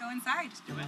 go inside. Let's do it.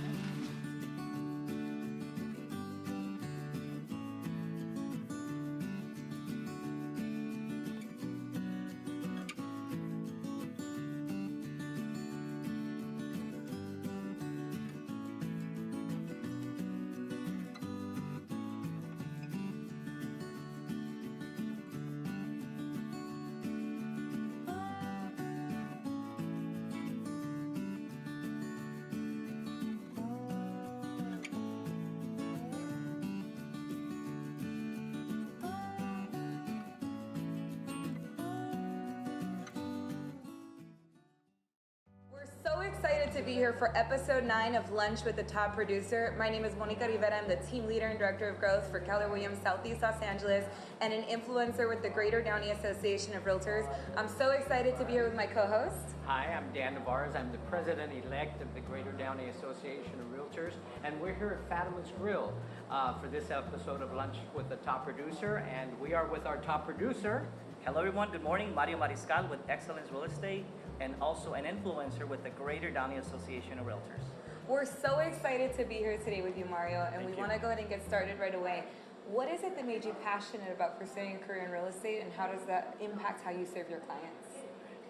So excited to be here for episode 9 of Lunch with the Top Producer. My name is Monica Rivera. I'm the team leader and director of growth for Keller Williams Southeast Los Angeles and an influencer with the Greater Downey Association of Realtors. I'm so excited to be here with my co-host. Hi, I'm Dan Navarez. I'm the president-elect of the Greater Downey Association of Realtors, and we're here at Fatima's Grill for this episode of Lunch with the Top Producer, and we are with our top producer. Hello everyone, good morning. Mariscal with Excellence Real Estate and also an influencer with the Greater Downey Association of Realtors. We're so excited to be here today with you, Mario, and we want to go ahead and get started right away. What is it that made you passionate about pursuing a career in real estate, and how does that impact how you serve your clients?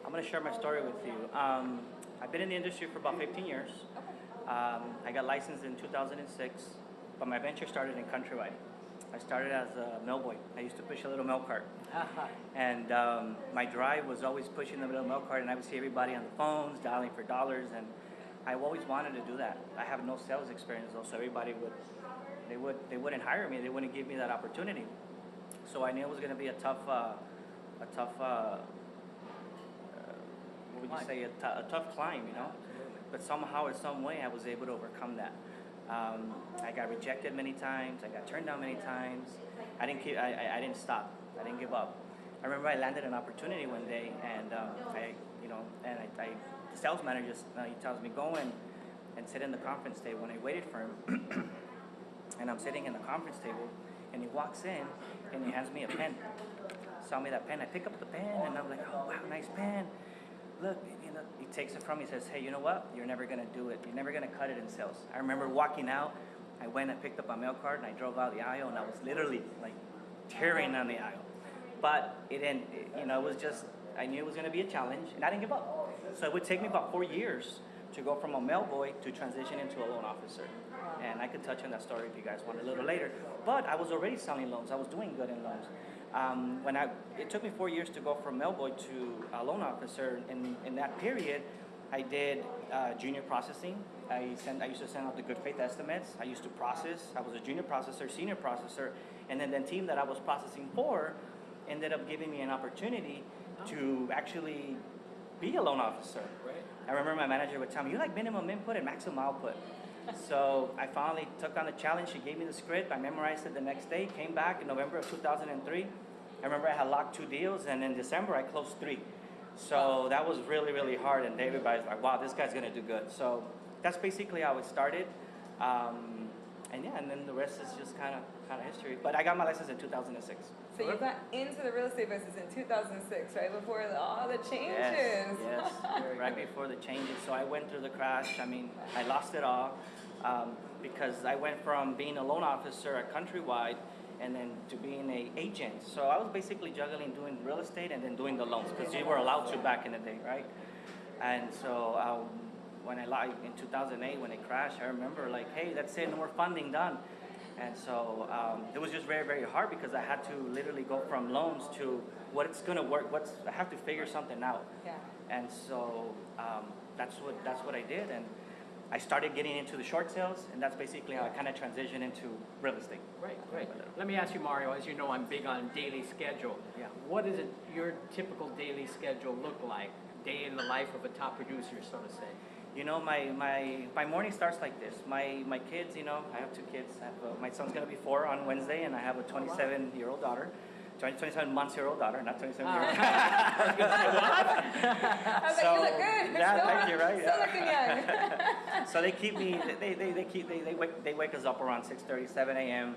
I'm going to share my story with you. I've been in the industry for about 15 years. I got licensed in 2006, but my venture started in Countrywide. I started as a mail boy. I used to push a little mail cart. And my drive was always pushing the little mail cart, and I would see everybody on the phones dialing for dollars, and I always wanted to do that. I have no sales experience though, so everybody they wouldn't hire me. They wouldn't give me that opportunity. So I knew it was going to be a tough climb, you know. But somehow or some way I was able to overcome that. I got rejected many times. I got turned down many times. I didn't stop. I didn't give up. I remember I landed an opportunity one day, and the sales manager he tells me go in and sit in the conference table. And I waited for him, and I'm sitting in the conference table, and he walks in and he hands me a pen. Saw me that pen. I pick up the pen, and I'm like, oh wow, nice pen. Look, you know, he takes it from me. He says, hey, you know what? You're never gonna do it. You're never gonna cut it in sales. I remember walking out. I went and picked up a mail cart, and I drove out the aisle, and I was literally like tearing on the aisle. But it didn't. You know, it was just. I knew it was gonna be a challenge, and I didn't give up. So it would take me about 4 years to go from a mail boy to transition into a loan officer. And I could touch on that story if you guys want a little later. But I was already selling loans. I was doing good in loans. It took me 4 years to go from mail boy to a loan officer. In that period, I did junior processing. I used to send out the good faith estimates. I used to process. I was a junior processor, senior processor, and then the team that I was processing for ended up giving me an opportunity to actually be a loan officer. Right. I remember my manager would tell me, you like minimum input and maximum output. So I finally took on the challenge. She gave me the script. I memorized it the next day, came back in November of 2003. I remember I had locked 2 deals, and in December I closed 3. So that was really, really hard, and everybody's like, wow, this guy's gonna do good. So that's basically how it started. And then the rest is just kind of history. But I got my license in 2006. So you got into the real estate business in 2006, right before all the changes. Yes, right before the changes. So I went through the crash. I mean, I lost it all because I went from being a loan officer at Countrywide and then to being an agent. So I was basically juggling doing real estate and then doing the loans because you were allowed to back in the day, right? And so in 2008 when it crashed, I remember like, hey, that's it, no more funding done. And so it was just very, very hard because I had to literally go from loans to what's going to work. I have to figure something out. Yeah. And so that's what I did. And I started getting into the short sales, and that's basically how I kind of transitioned into real estate. Right. Let me ask you, Mario, as you know, I'm big on daily schedule. Yeah. What does your typical daily schedule look like? Day in the life of a top producer, so to say. You know, my morning starts like this. My kids, you know, I have 2 kids. My son's going to be 4 on Wednesday, and I have a 27-year-old daughter. 27-month-year-old daughter, not 27-year-old. I was like, you look good. Yeah, thank you, right? Still looking young. So they keep me. They wake us up around 6:30, 7 a.m.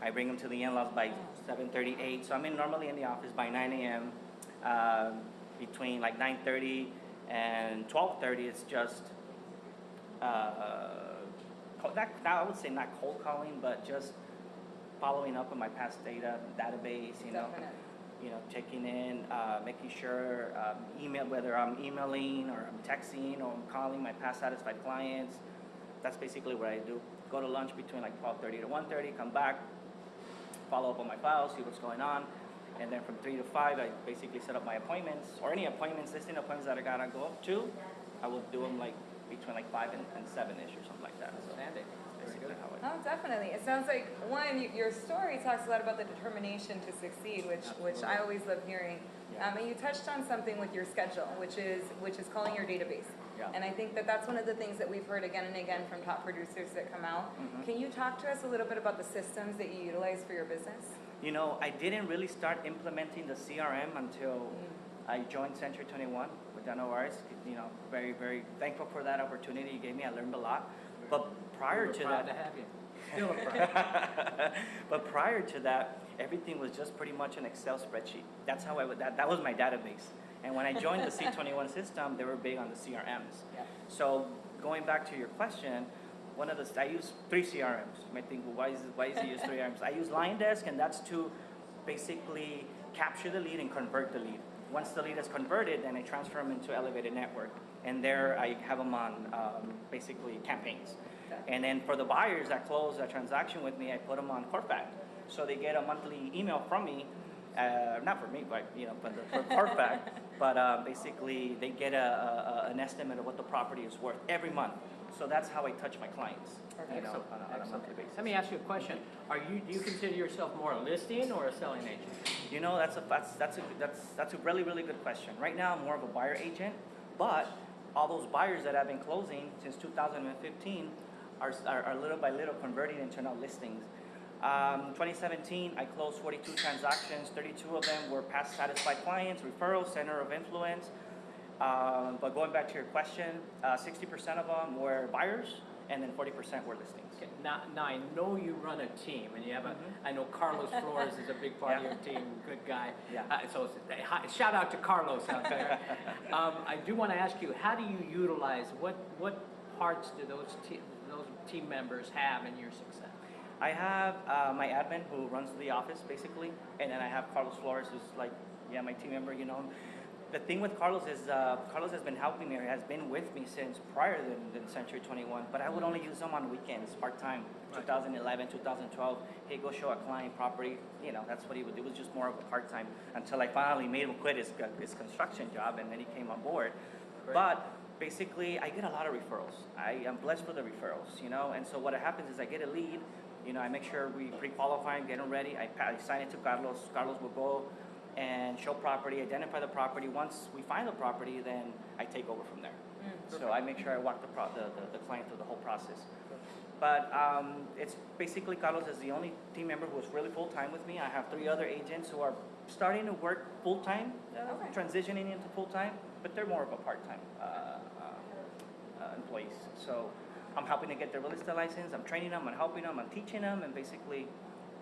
I bring them to the in-laws by 7:30, 8. So I'm normally in the office by 9 a.m. Between like 9:30 and 12:30, it's just I would say not cold calling, but just following up on my past database, checking in, making sure, whether I'm emailing or I'm texting or I'm calling my past satisfied clients. That's basically what I do. Go to lunch between like 12:30 to 1:30, come back, follow up on my files, see what's going on. And then from 3 to 5, I basically set up my appointments, or any appointments, listing appointments that I gotta go up to. I will do them like between like 5 and 7-ish or something like that. So Outstanding. basically how I Oh, definitely. It sounds like your story talks a lot about the determination to succeed, which I always love hearing. Yeah. And you touched on something with your schedule, which is calling your database. Yeah. And I think that's one of the things that we've heard again and again from top producers that come out. Mhm. Can you talk to us a little bit about the systems that you utilize for your business? I didn't really start implementing the CRM until I joined Century 21 with Downey. Very, very thankful for that opportunity you gave me. I learned a lot. But prior We're to proud that, to have you. Still a proud. but prior to that, everything was just pretty much an Excel spreadsheet. That's how that was my database. And when I joined the C21 system, they were big on the CRMs. Yeah. So going back to your question, I use 3 CRMs. You might think, well, why is he use 3 CRMs? I use LionDesk, and that's to basically capture the lead and convert the lead. Once the lead is converted, then I transfer them into Elevated Network. And there I have them on basically campaigns. And then for the buyers that close a transaction with me, I put them on Corfac. So they get a monthly email from me, not for me, but for Corfac. But basically they get an estimate of what the property is worth every month. So that's how I touch my clients, on a monthly basis. Let me ask you a question. Do you consider yourself more a listing or a selling agent? That's a really, really good question. Right now I'm more of a buyer agent, but all those buyers that I've been closing since 2015 are little by little converting into now listings. 2017, I closed 42 transactions. 32 of them were past satisfied clients, referrals, center of influence. But going back to your question, 60% of them were buyers, and then 40% were listings. Okay. Now I know you run a team, and you have I know Carlos Flores is a big part of your team, good guy. Yeah. Shout out to Carlos out there. I do want to ask you, how do you utilize, what parts do those team members have in your success? I have my admin who runs the office basically, and then I have Carlos Flores who's like, my team member, The thing with Carlos is Carlos has been helping me, or has been with me since prior than Century 21, but I would only use him on weekends, part-time, 2011, 2012. Hey, go show a client property. That's what he would do. It was just more of a part-time until I finally made him quit his construction job, and then he came on board. Great. But basically, I get a lot of referrals. I am blessed with the referrals, and so what happens is I get a lead, I make sure we pre-qualify and get them ready. I sign it to Carlos. Carlos will go and show property, identify the property. Once we find the property, then I take over from there. So I make sure I walk the client through the whole process. But it's basically Carlos is the only team member who is really full-time with me. I have 3 other agents who are starting to work full-time, transitioning into full-time, but they're more of a part-time employees. So I'm helping to get their real estate license. I'm training them, I'm helping them, I'm teaching them, and basically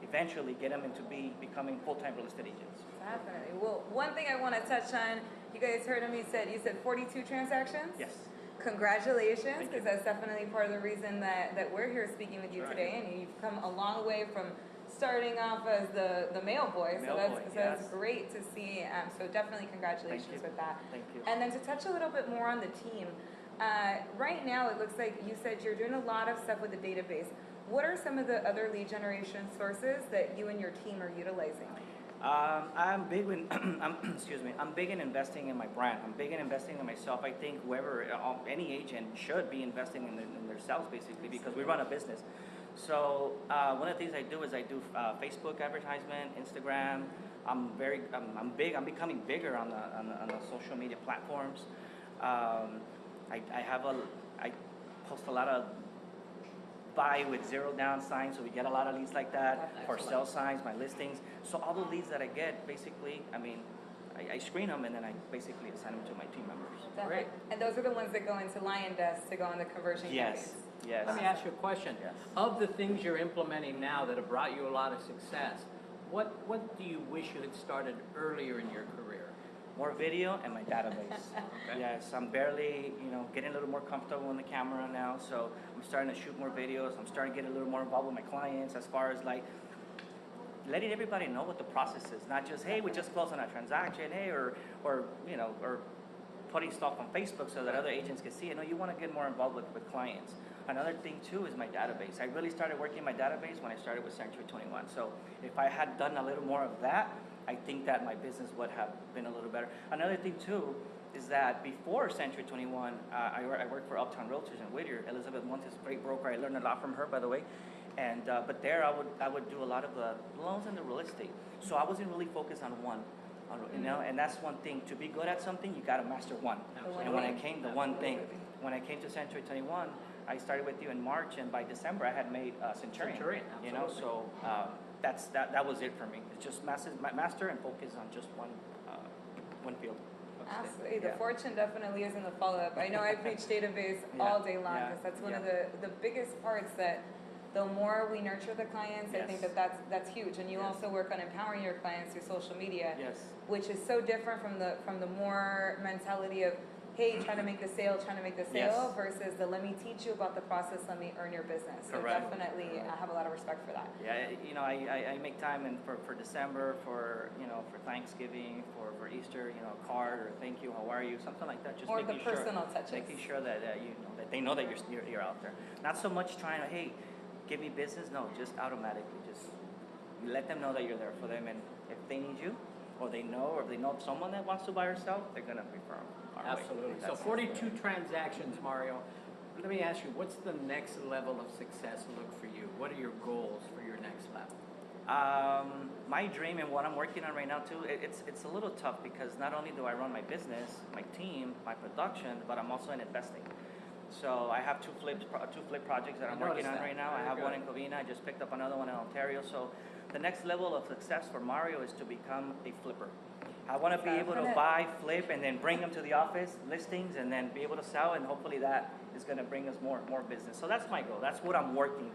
eventually get them into becoming full-time real estate agents. Definitely. Well, one thing I want to touch on, you guys heard him, you said 42 transactions? Yes. Congratulations, because that's definitely part of the reason that we're here speaking with you today, and you've come a long way from starting off as the mail boy, so that's great to see. So definitely congratulations with that. Thank you. And then to touch a little bit more on the team, right now it looks like you said you're doing a lot of stuff with the database. What are some of the other lead generation sources that you and your team are utilizing? I'm big I'm big in investing in my brand. I'm big in investing in myself. I think any agent should be investing in themselves basically, because we run a business. So one of the things I do is I do Facebook advertisement, Instagram. I'm becoming bigger on the social media platforms. I post a lot of buy with 0 down signs, so we get a lot of leads like that. For sell signs, my listings. So all the leads that I get, basically, I screen them and then I basically assign them to my team members. Great. And those are the ones that go into LionDesk to go on the conversion campaigns. Yes. Let me ask you a question. Yes. Of the things you're implementing now that have brought you a lot of success, what do you wish you had started earlier in your career? more video, and my database. Okay. Yes, I'm barely, getting a little more comfortable in the camera now, so I'm starting to shoot more videos. I'm starting to get a little more involved with my clients as far as like letting everybody know what the process is, not just, hey, we just closed on a transaction, hey, or putting stuff on Facebook so that other agents can see it. No, you want to get more involved with clients. Another thing too is my database. I really started working my database when I started with Century 21. So if I had done a little more of that, I think that my business would have been a little better. Another thing too is that before Century 21, I worked for Uptown Realtors in Whittier. Elizabeth Montes, great broker. I learned a lot from her, by the way. And but there I would do a lot of the loans and the real estate. So I wasn't really focused on one. And that's one thing. To be good at something, you got to master one. And when I came to Century 21, I started with you in March, and by December I had made Centurion. So that was it for me. It's just master and focus on just one field. Absolutely. The fortune definitely is in the follow-up. I know I preach database all day long because that's one of the biggest parts that the more we nurture the clients, I think that's huge. And you also work on empowering your clients through social media, which is so different from the more mentality of, hey, trying to make the sale, versus the let me teach you about the process, let me earn your business. So definitely, I have a lot of respect for that. Yeah, I make time for December, for Thanksgiving, for Easter, a card or thank you, how are you, something like that. Just or the personal touches. Making sure that that they know that you're out there. Not so much trying to, hey, give me business. No, just automatically, just let them know that you're there for them, and if they need you, or they know someone that wants to buy or sell, they're gonna refer them. Absolutely. So 42 transactions, Mario. Let me ask you, what's the next level of success look for you? What are your goals for your next level? My dream and what I'm working on right now too, it's a little tough because not only do I run my business, my team, my production, but I'm also in investing. So I have two flip projects that I'm working on right now. I have one in Covina. I just picked up another one in Ontario. So the next level of success for Mario is to become a flipper. I want to be able to buy, flip, and then bring them to the office, listings, and then be able to sell, and hopefully that is going to bring us more business. So that's my goal. That's what I'm working,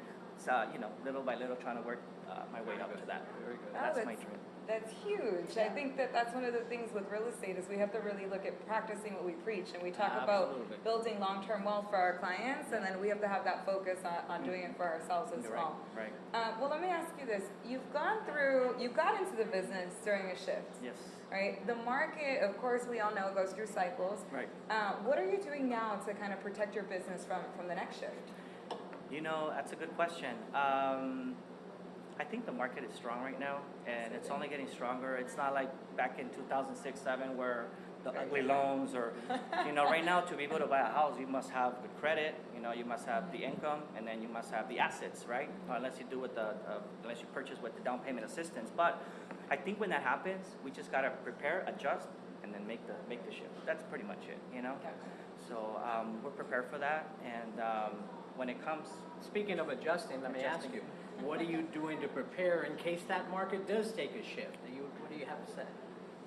little by little, trying to work my way up to that. Very good. That's my dream. That's huge. I think that's one of the things with real estate is we have to really look at practicing what we preach, and we talk about building long-term wealth for our clients, and then we have to have that focus on doing it for ourselves as well. Right. Well, let me ask you this: you got into the business during a shift. Yes. Right. The market, of course, we all know it goes through cycles. Right. What are you doing now to kind of protect your business from the next shift? That's a good question. I think the market is strong right now, and it's only getting stronger. It's not like back in 2006-07 where the ugly loans or, right now to be able to buy a house, you must have good credit, you must have the income, and then you must have the assets, right? Unless you purchase with the down payment assistance. But I think when that happens, we just gotta prepare, adjust, and then make the shift. That's pretty much it, Okay. So we're prepared for that, and when it comes. Speaking of adjusting, let me ask you, what are you doing to prepare in case that market does take a shift? What do you have to say?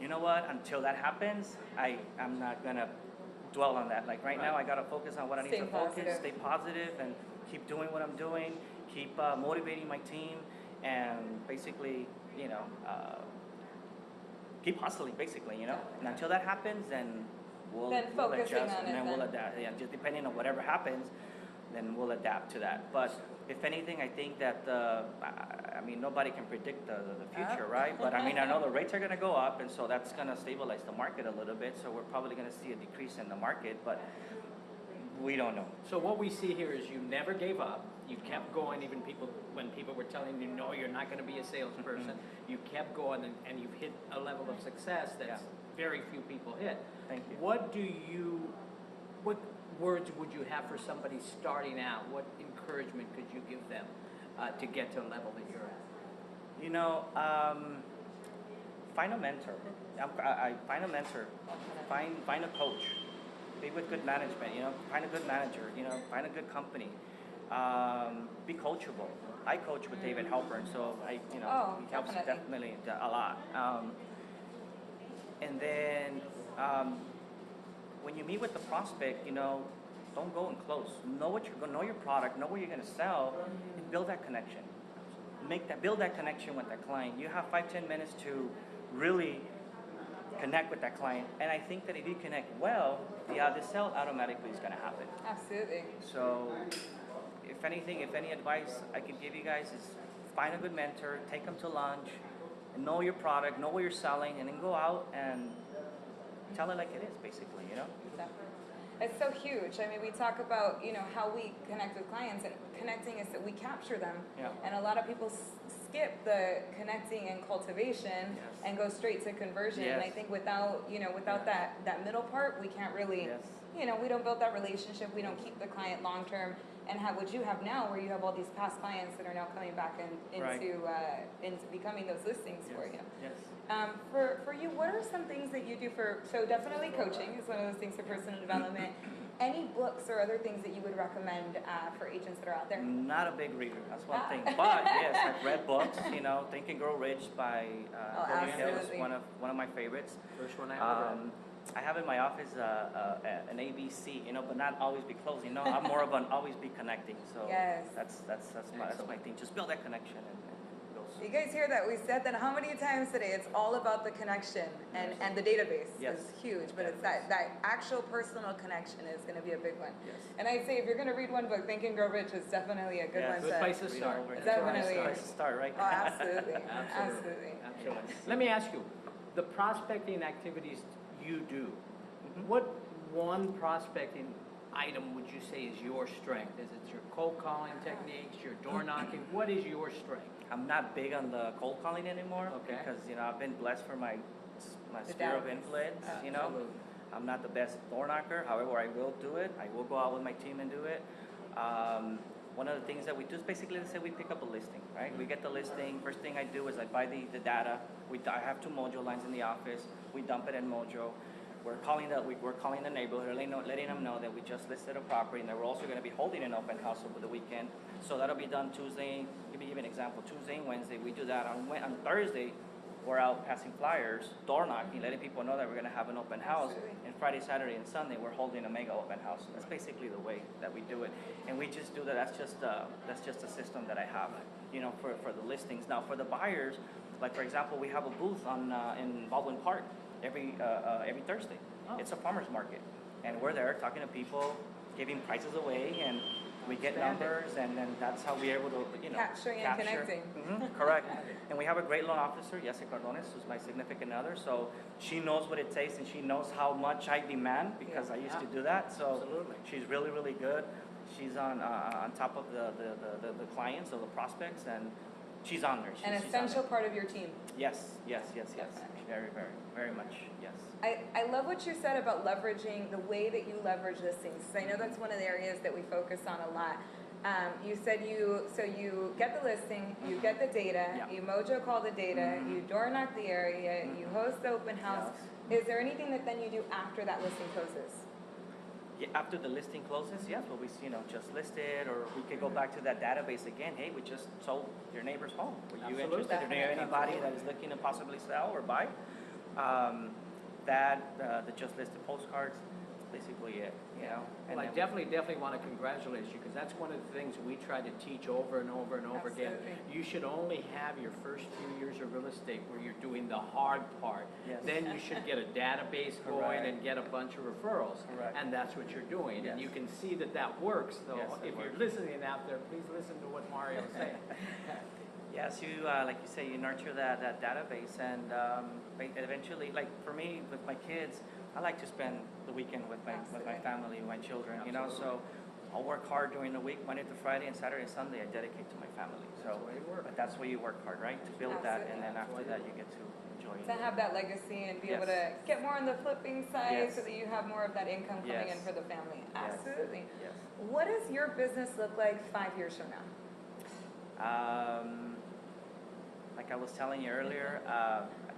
You know what? Until that happens, I'm not gonna dwell on that. Like right now, I gotta focus on what I need to focus, stay positive, and keep doing what I'm doing, keep motivating my team, and basically, keep hustling, basically, And until that happens, then we'll adjust, and then we'll adapt. Yeah, just depending on whatever happens, then we'll adapt to that. But if anything, I think that nobody can predict the future, right? But I know the rates are going to go up, and so that's going to stabilize the market a little bit. So we're probably going to see a decrease in the market, but we don't know. So what we see here is you never gave up. You kept going, even when people were telling you, no, you're not going to be a salesperson. You kept going, and you've hit a level of success that very few people hit. Thank you. What words would you have for somebody starting out? What encouragement could you give them to get to a level that you're at? Find a mentor. Find a mentor. Find a coach. Be with good management. Find a good manager. Find a good company. Be coachable. I coach with David Halpern, so he helps definitely a lot. And then when you meet with the prospect, don't go and close. Know your product, know what you're gonna sell, and build that connection. Build that connection with that client. You have 5-10 minutes to really connect with that client. And I think that if you connect well, the sale automatically is going to happen. Absolutely. So if anything, if any advice I could give you guys is find a good mentor, take them to lunch, and know your product, know what you're selling, and then go out and tell it like it is, basically, you know? Definitely. It's so huge. I mean, we talk about, how we connect with clients, and connecting is that we capture them. Yeah. And a lot of people skip the connecting and cultivation and go straight to conversion. Yes. And I think without that middle part, we can't really, we don't build that relationship. We don't keep the client long term and have what you have now, where you have all these past clients that are now coming back into becoming those listings for you. Yes. For you, what are some things that you do so definitely coaching is one of those things for personal development. Any books or other things that you would recommend for agents that are out there? Not a big reader, that's one thing. But yes, I've read books. Think and Grow Rich by Downey is one of my favorites. First one I ever read. I have in my office an ABC, but not always be closing. No, I'm more of an always be connecting. So that's my thing. Just build that connection and go. You guys hear that? We said that how many times today? It's all about the connection and the database is huge, but it's that actual personal connection is going to be a big one. Yes. And I'd say if you're going to read one book, Think and Grow Rich is definitely a good one. Good place to start. Definitely. Good place to start, right? Oh, absolutely. Absolutely. Let me ask you, the prospecting activities you do, what one prospecting item would you say is your strength? Is it your cold calling techniques, your door knocking? What is your strength? I'm not big on the cold calling anymore because I've been blessed for my sphere of influence. Absolutely. I'm not the best door knocker. However, I will do it. I will go out with my team and do it. One of the things that we do is basically, let's say we pick up a listing, right? We get the listing. First thing I do is I buy the data. I have 2 Mojo lines in the office. We dump it in Mojo. We're calling the neighborhood, letting them know that we just listed a property and that we're also going to be holding an open house over the weekend. So that'll be done Tuesday. Let me give you an example. Tuesday and Wednesday, we do that. On Thursday, we're out passing flyers, door knocking, letting people know that we're going to have an open house. And Friday, Saturday, and Sunday, we're holding a mega open house. That's basically the way that we do it. And we just do that. That's just a system that I have, for the listings. Now, for the buyers, like for example, we have a booth in Baldwin Park every Thursday. It's a farmer's market, and we're there talking to people, giving prices away, and we get numbers, and then that's how we're able to, capturing and connecting. Correct. And we have a great loan officer, Jessica Cardones, who's my significant other. So she knows what it takes, and she knows how much I demand because I used to do that. So she's really, really good. She's on top of the clients or the prospects, and she's on there. An essential part of your team. Yes. Very, very, very much, yes. I love what you said about leveraging the way that you leverage listings. I know that's one of the areas that we focus on a lot. You said you get the listing, you get the data, you Mojo call the data, you door knock the area, you host the open house. Yes. Is there anything that then you do after that listing closes? Yeah, after the listing closes, yes, well, we just listed, or we could go back to that database again. Hey, we just sold your neighbor's home. Were you interested? Is there anybody that is looking to possibly sell or buy? The just listed postcards, basically it, Well, I definitely want to congratulate you, because that's one of the things we try to teach over and over and over again. You should only have your first few years of real estate where you're doing the hard part. Yes. Then you should get a database going and get a bunch of referrals. Correct. And that's what you're doing. And you can see that works. So if you're listening out there, please listen to what Mario's saying. Yes, you like you say, you nurture that database, and eventually, like for me with my kids, I like to spend the weekend with my family, my children. So I'll work hard during the week, Monday to Friday, and Saturday and Sunday I dedicate to my family. So, but that's where you work hard, right? To build that, and then after that you get to enjoy it. To have that legacy and be able to get more on the flipping side, so that you have more of that income coming in for the family. Absolutely. Yes. What does your business look like 5 years from now? Like I was telling you earlier,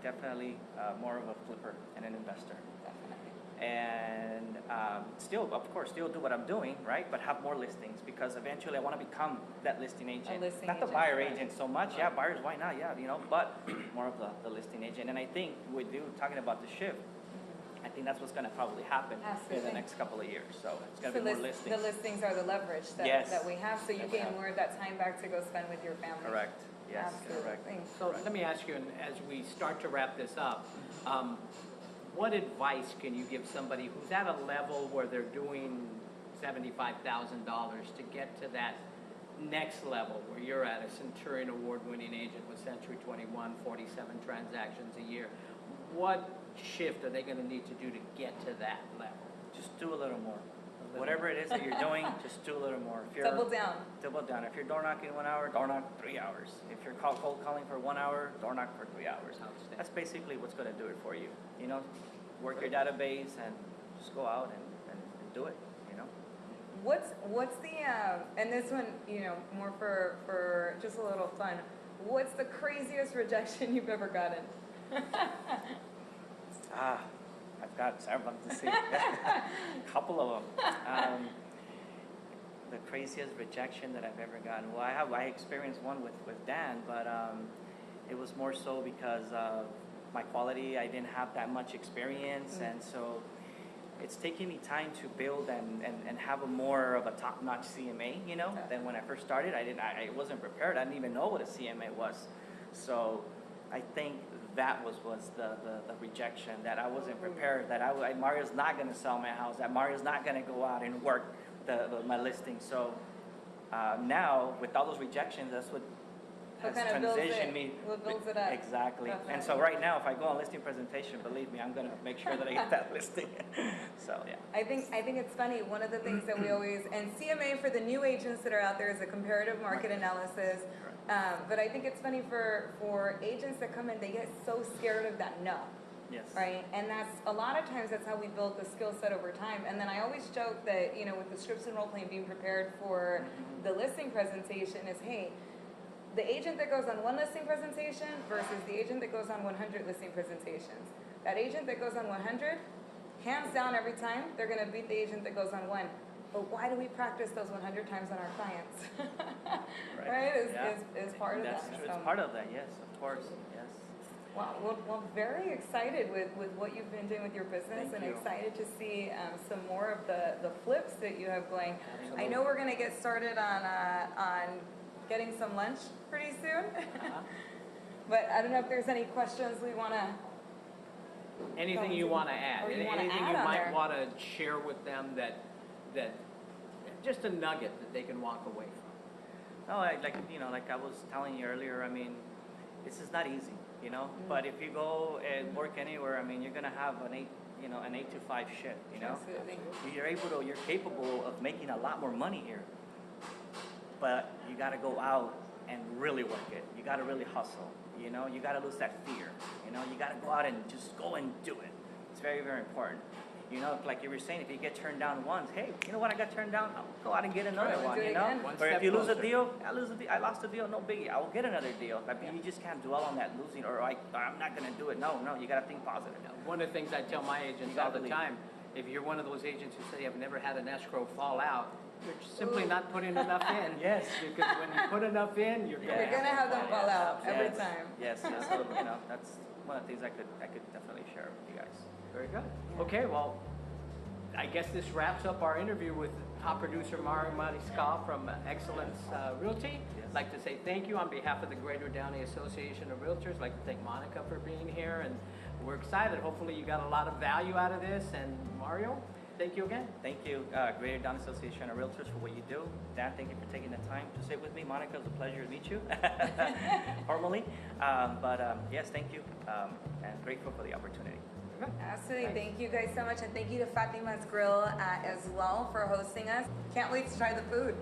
definitely more of a flipper and an investor. Definitely. And still, of course, still do what I'm doing, right? But have more listings, because eventually I want to become that listing agent. Not the buyer agent so much. Yeah, buyers, why not? Yeah, but more of the listing agent. And I think with you talking about the shift, I think that's what's going to probably happen in the next couple of years. So it's going to be more listings. The listings are the leverage that we have, so you gain more of that time back to go spend with your family. Correct. Yes, absolutely. correct. So let me ask you, and as we start to wrap this up, what advice can you give somebody who's at a level where they're doing $75,000 to get to that next level where you're at, a Centurion award-winning agent with Century 21, 47 transactions a year? What shift are they going to need to do to get to that level? Just do a little more. Whatever it is that you're doing, just do a little more. If you're, Double down. Double down. If you're door knocking 1 hour, door knock 3 hours. If you're cold calling for 1 hour, door knock for 3 hours. Outstanding. That's basically what's going to do it for you. You know, work your database and just go out and do it. You know. What's the and this one, you know, more for just a little fun. What's the craziest rejection you've ever gotten? I've got several to say. A couple of them. The craziest rejection that I've ever gotten. Well, I experienced one with Dan, but it was more so because of my quality. I didn't have that much experience, and so it's taken me time to build and have a more of a top-notch CMA, you know, than when I first started. I wasn't prepared. I didn't even know what a CMA was. So I think that was the rejection, that I wasn't prepared, that Mario's not going to sell my house, that Mario's not going to go out and work my listing. So now, with all those rejections, that's what has transitioned me. What builds it up. Exactly. Definitely. And so right now, if I go on listing presentation, believe me, I'm going to make sure that I get that listing. So yeah. I think it's funny. One of the things that we always, and CMA for the new agents that are out there, is a comparative market analysis. But I think it's funny for agents that come in, they get so scared of that no. Yes. Right? And that's a lot of times that's how we build the skill set over time. And then I always joke that, you know, with the scripts and role playing, being prepared for the listing presentation is, hey, the agent that goes on one listing presentation versus the agent that goes on 100 listing presentations. That agent that goes on 100, hands down every time, they're going to beat the agent that goes on one. But why do we practice those 100 times on our clients? Right? Is part of that. It's part of that, yes, of course, yes. Wow, well, very excited with what you've been doing with your business. Thank and you. Excited to see some more of the flips that you have going. Absolutely. I know we're going to get started on getting some lunch pretty soon. But I don't know if there's any questions we want to... Anything you want to add? Or you wanna Anything add you on might there? want to share with them that just a nugget that they can walk away from? No, like I was telling you earlier, I mean, this is not easy, you know. But if you go and work anywhere, I mean, you're gonna have an 8 to 5 shift, you know. Absolutely. You're capable of making a lot more money here. But you gotta go out and really work it. You gotta really hustle, you know. You gotta lose that fear, you know. You gotta go out and just go and do it. It's very, very important. You know, like you were saying, if you get turned down once, hey, you know what, I got turned down, I'll go out and get another one, you know? One Or if step you lose a closer. deal, I lost a deal, no biggie, I will get another deal. I mean, you just can't dwell on that losing, or I'm not going to do it. No, you got to think positive. One of the things I tell my agents all the time, if you're one of those agents who say you have never had an escrow fall out, you're simply not putting enough in. Yes. Because when you put enough in, you're going to have them fall out every time. Yes, so, you know, that's one of the things I could definitely share with you guys. Very good. Okay, well, I guess this wraps up our interview with top producer Mariscal from Excellence Realty. I'd like to say thank you on behalf of the Greater Downey Association of Realtors. I'd like to thank Monica for being here, and we're excited. Hopefully you got a lot of value out of this. And Mario, thank you again. Thank you, Greater Downey Association of Realtors, for what you do. Dan, thank you for taking the time to sit with me. Monica, it was a pleasure to meet you formally. Yes, thank you, and grateful for the opportunity. Absolutely. Thank you guys so much. And thank you to Fatima's Grill as well for hosting us. Can't wait to try the food.